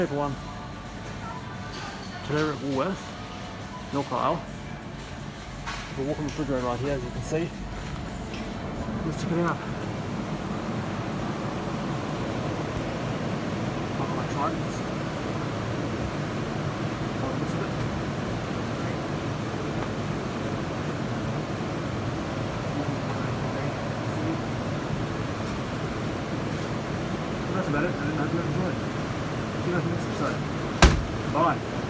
Everyone, today we're at Woolworths, milk aisle. We're walking the refrigerator right here, as you can see. Let's check it out. I've got my Tridents. Looks of it. That's about it, and I hope you enjoyed. See you guys next episode. Bye.